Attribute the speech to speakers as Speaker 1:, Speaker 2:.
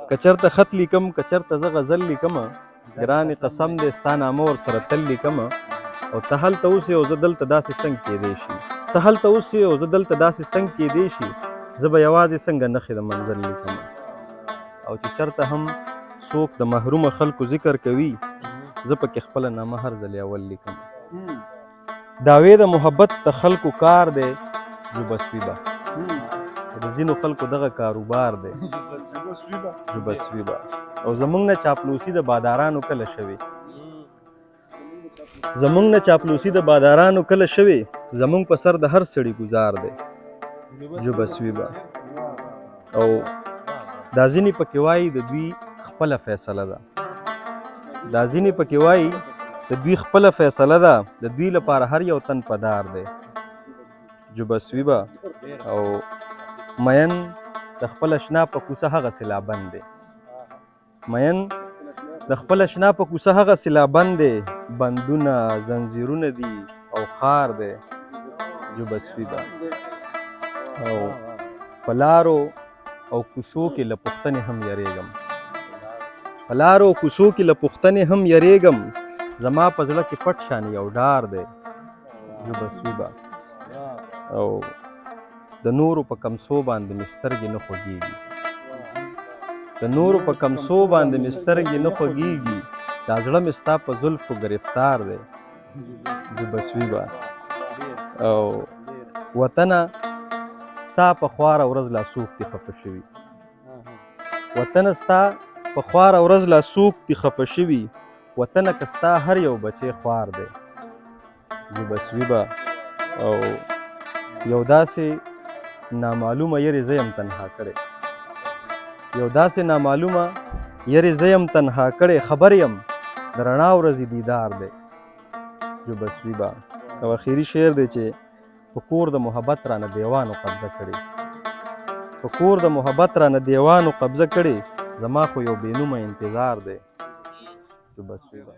Speaker 1: که چېرته خط لیکم که چېرته زه غزل لیکمه ګرانې قسم دی ستا نامه ورسره تل لیکمه او ته هلته اوسې او زه دلته داسې څنګ کیدی شي ته هلته اوسې او زه دلته داسې څنګ کیدی شي زه به یوازې څنګه نښې د منزل لیکمه او چې چېرته هم څوک د محرومه خلکو ذکر کوي زه پکې خپله نامه هر ځل اول لیکمه دعوې د محبت د خلکو کار دی جوبسوي به د ځینو خلکو دغه کاروبار دی جوبسوي به او زمونږ نه چاپلوسي د بادارانو کله شوې زمونږ نه چاپلوسي د بادارانو کله شوې زمونږ په سر د هر سړي ګزار دی جوبسوي به او دا ځینې پکې وایي د دوی خپله فیصله ده دا ځینې پکې وایي د دوی خپله فیصله ده د دوی لپاره هر یو تن پدار دی جوبسوي به او مین د خپل اشنا په کوڅه هغسې لا بند دی مین د خپل اشنا په کوڅه هغسې لا بند دی بندونه زنځیرونه دي او خار دی جوبسوي به او په لارو او کوڅو کې له پوښتنې هم یریږم په لارو او کوڅو کې له پوښتنې هم یریږم زما په زړه کې پټ شان یو ډار دی جوبسوي به او د نورو په کمسو باندې مې سترګې نه خوږېږي د نورو په کمسو باندې مې سترګې نه خوږېږي دا زړه مې ستا په زلفو ګرفتار دی جوبسوي به او وطنه ستا په خواره ورځ لا څوک دي خفه شوي وطنه ستا په خواره ورځ لا څوک دي خفه شوي وطنه که ستا هر یو بچی خوار دی جوبسوي به او یو داسې نامعلومه یری زه یم تنها کړی یو داسې نامعلومه یری زه یم تنها کړی خبر یم د رڼا ورځې دیدار دی جوبسوي به او اخري شعر دی چې په کور د محبت رانه دیوانو قبضه کړې په کور د محبت رانه دیوانو قبضه کړې زما خو یو بې نومه انتظار دی جوبسوي به